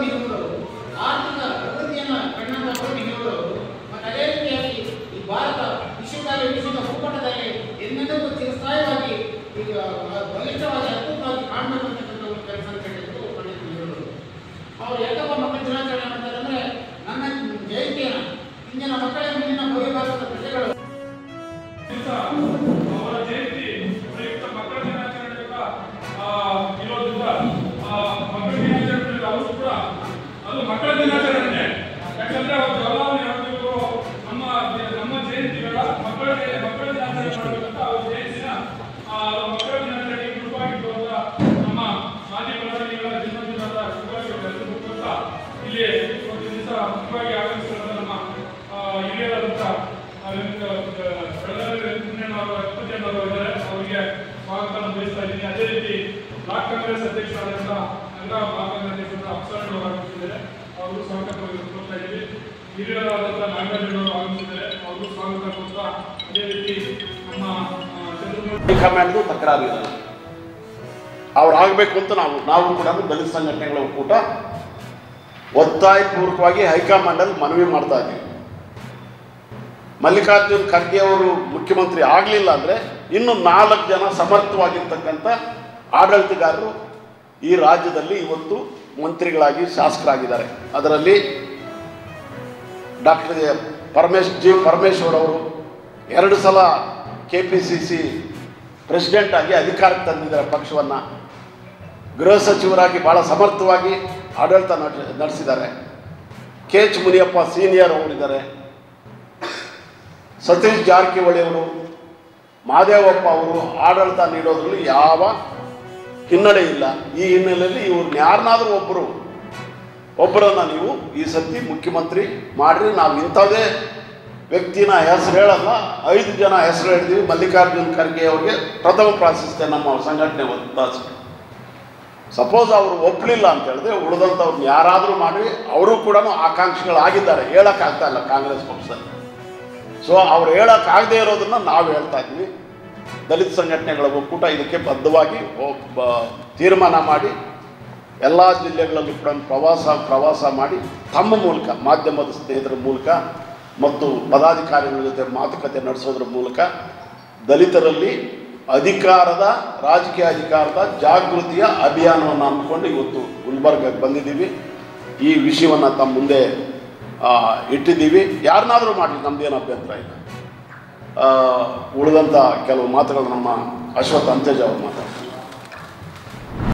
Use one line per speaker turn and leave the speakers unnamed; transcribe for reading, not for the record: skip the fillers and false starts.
ನಿಗಮಗಳು, ಆರ್ಥಿಕ ಪ್ರಗತಿಯನ್ನು ಕಂಡಂತಹ ನಿಗಮಗಳು ಮತ್ತು ಅದೇ ರೀತಿಯಾಗಿ ಈ ಭಾರತ ವಿಶ್ವದ ಭೂಪಟದಲ್ಲಿ ಎಂದೆಂದೂ ಚಿರಸ್ಥಾಯಿಯಾಗಿ ಈಗ ಬಲಿಷ್ಠವಾಗಿ ಅದ್ಭುತವಾಗಿ ಕಾಣಬೇಕಂತಕ್ಕಂಥ ಒಂದು ಕೆಲಸ ಕಂಡಿದ್ದು ಪಂಡಿತ್ ನೆಹರು. ಅವರು ಯಾಕಪ್ಪ ಮಕ್ಕಳ ದಿನಾಚರಣೆ ಮಾಡ್ತಾರೆ ಅಂದರೆ ನನ್ನ ಜಯಂತಿಯನ್ನು ಇಂದಿನ ಮಕ್ಕಳೇ ಮುಂದಿನ ಭವಿಭಾಗದ ಪ್ರಜೆಗಳು.
ಅವರ ಜಯಂತಿ ಪ್ರಯುಕ್ತ ಮಕ್ಕಳ ದಿನಾಚರಣೆ ಇರೋದ್ರಿಂದ ಮಕ್ಕಳ ದಿನಾಚರಣೆ ಅವರು ಕೂಡ ಅದು ಮಕ್ಕಳ ದಿನಾಚರಣೆ. ಯಾಕಂದ್ರೆ ಅವರು ಯಾವಾಗ ನಮ್ಮ ಜಯಂತಿಗಳ ಮಕ್ಕಳ ದಿನಾಚರಣೆ ಮಾಡಬೇಕಂತ ಅವ್ರ ಜಯಂತಿನ ಮಕ್ಕಳ ದಿನಾಚರಣೆ ಗುರುವಾಗಿದ್ದು ಅಂತ ನಮ್ಮ ಮಾಜಿ ಪ್ರಧಾನಿಗಳ ಜನ್ಮದಿನದ ಶುಭಾಶಯಗಳನ್ನು ಮುಖಾಂತರ ಇಲ್ಲಿ ಒಂದು ದಿವಸ ಮುಖ್ಯವಾಗಿ ಆಗಮಿಸಿದ ನಮ್ಮ ಹಿರಿಯರಾದಂಥ ಇದ್ದಾರೆ, ಅವರಿಗೆ ಸ್ವಾಗತವನ್ನು ಬಯಸ್ತಾ ಇದ್ದೀನಿ. ಅದೇ ರೀತಿ ಬ್ಲಾಕ್ ಕಾಂಗ್ರೆಸ್ ಅಧ್ಯಕ್ಷರಾದಂಥ ಬ್ಲಾಕ್ ಕಾಂಗ್ರೆಸ್ ಅಧ್ಯಕ್ಷರಾದ ಅಪ್ಸರಗಳು ಆಗಮಿಸಿದ್ದಾರೆ, ಅವರು ಸ್ವಾಗತ ಕೊಡ್ತಾ ಇದ್ದೀವಿ. ಹಿರಿಯರಾದಂಥ ನಾಗರಾಜರು ಆಗಮಿಸಿದ್ದಾರೆ, ಅವರು ಸ್ವಾಗತ ಕೊಡ್ತಾ ಅದೇ ರೀತಿ ನಮ್ಮ
ಹೈಕಮಾಂಡ್ಗೂ ತಕರಾರಿಲ್ಲ. ಅವ್ರು ಆಗಬೇಕು ಅಂತ ನಾವು ಕೂಡ ದಲಿತ ಸಂಘಟನೆಗಳ ಒಕ್ಕೂಟ ಒತ್ತಾಯಪೂರ್ವಕವಾಗಿ ಹೈಕಮಾಂಡಲ್ಲಿ ಮನವಿ ಮಾಡ್ತಾ ಇದ್ದೀವಿ. ಮಲ್ಲಿಕಾರ್ಜುನ್ ಖರ್ಗೆ ಅವರು ಮುಖ್ಯಮಂತ್ರಿ ಆಗಲಿಲ್ಲ ಅಂದರೆ ಇನ್ನು 4 ಜನ ಸಮರ್ಥವಾಗಿರ್ತಕ್ಕಂಥ ಆಡಳಿತಗಾರರು ಈ ರಾಜ್ಯದಲ್ಲಿ ಇವತ್ತು ಮಂತ್ರಿಗಳಾಗಿ ಶಾಸಕರಾಗಿದ್ದಾರೆ. ಅದರಲ್ಲಿ ಡಾಕ್ಟರ್ ಪರಮೇಶ್ವರ್ ಅವರು 2 ಸಲ KPCC ಪ್ರೆಸಿಡೆಂಟ್ ಆಗಿ ಅಧಿಕಾರಕ್ಕೆ ತಂದಿದ್ದಾರೆ ಪಕ್ಷವನ್ನು. ಗೃಹ ಸಚಿವರಾಗಿ ಭಾಳ ಸಮರ್ಥವಾಗಿ ಆಡಳಿತ ನಡೆಸಿದ್ದಾರೆ. KH ಮುನಿಯಪ್ಪ ಸೀನಿಯರ್ ಅವರಿದ್ದಾರೆ. ಸತೀಶ್ ಜಾರಕಿಹೊಳಿ ಅವರು, ಮಹದೇವಪ್ಪ ಅವರು ಆಡಳಿತ ನೀಡೋದ್ರಲ್ಲಿ ಯಾವ ಹಿನ್ನಡೆ ಇಲ್ಲ. ಈ ಹಿನ್ನೆಲೆಯಲ್ಲಿ ಇವ್ರನ್ನ ಯಾರನ್ನಾದರೂ ಒಬ್ಬರನ್ನು ನೀವು ಈ ಸತಿ ಮುಖ್ಯಮಂತ್ರಿ ಮಾಡಿರಿ. ನಾವು ಇಂಥದೇ ವ್ಯಕ್ತಿನ ಹೆಸರು ಹೇಳಲ್ಲ, 5 ಜನ ಹೆಸರು ಹೇಳಿದ್ದೀವಿ. ಮಲ್ಲಿಕಾರ್ಜುನ್ ಖರ್ಗೆ ಅವರಿಗೆ ಪ್ರಥಮ ಪ್ರಾಶಸ್ತ್ಯ ನಮ್ಮ ಸಂಘಟನೆ ಒತ್ತಾಸ. ಸಪೋಸ್ ಅವರು ಒಪ್ಪಲಿಲ್ಲ ಅಂತ ಹೇಳಿದ್ರೆ ಉಳಿದಂಥವ್ರನ್ನ ಯಾರಾದರೂ ಮಾಡಿ ಅವರು ಕೂಡ ಆಕಾಂಕ್ಷಿಗಳಾಗಿದ್ದಾರೆ. ಹೇಳೋಕ್ಕಾಗ್ತಾ ಇಲ್ಲ ಕಾಂಗ್ರೆಸ್ ಪಕ್ಷದಲ್ಲಿ. ಸೊ ಅವ್ರು ಹೇಳೋಕ್ಕಾಗದೇ ಇರೋದನ್ನು ನಾವು ಹೇಳ್ತಾ ಇದ್ವಿ. ದಲಿತ ಸಂಘಟನೆಗಳ ಒಕ್ಕೂಟ ಇದಕ್ಕೆ ಬದ್ಧವಾಗಿ ತೀರ್ಮಾನ ಮಾಡಿ ಎಲ್ಲ ಜಿಲ್ಲೆಗಳಲ್ಲಿ ಕೂಡ ಪ್ರವಾಸ ಮಾಡಿ ತಮ್ಮ ಮೂಲಕ, ಮಾಧ್ಯಮದ ಸ್ನೇಹಿತರ ಮೂಲಕ ಮತ್ತು ಪದಾಧಿಕಾರಿಗಳ ಜೊತೆ ಮಾತುಕತೆ ನಡೆಸೋದ್ರ ಮೂಲಕ ದಲಿತರಲ್ಲಿ ರಾಜಕೀಯ ಅಧಿಕಾರದ ಜಾಗೃತಿಯ ಅಭಿಯಾನವನ್ನು ಹಮ್ಮಿಕೊಂಡು ಇವತ್ತು ಗುಲ್ಬರ್ಗಕ್ಕೆ ಬಂದಿದ್ದೀವಿ. ಈ ವಿಷಯವನ್ನು ತಮ್ಮ ಮುಂದೆ ಇಟ್ಟಿದ್ದೀವಿ. ಯಾರನ್ನಾದರೂ ಮಾಡಲಿ, ನಮ್ಮದೇನು ಅಭ್ಯಂತರ ಇಲ್ಲ. ಉಳಿದಂಥ ಕೆಲವು ಮಾತುಗಳು ನಮ್ಮ ಅಶ್ವಥ್ ಅಂತೇಜ್ ಅವರು ಮಾತಾಡ್ತಾರೆ.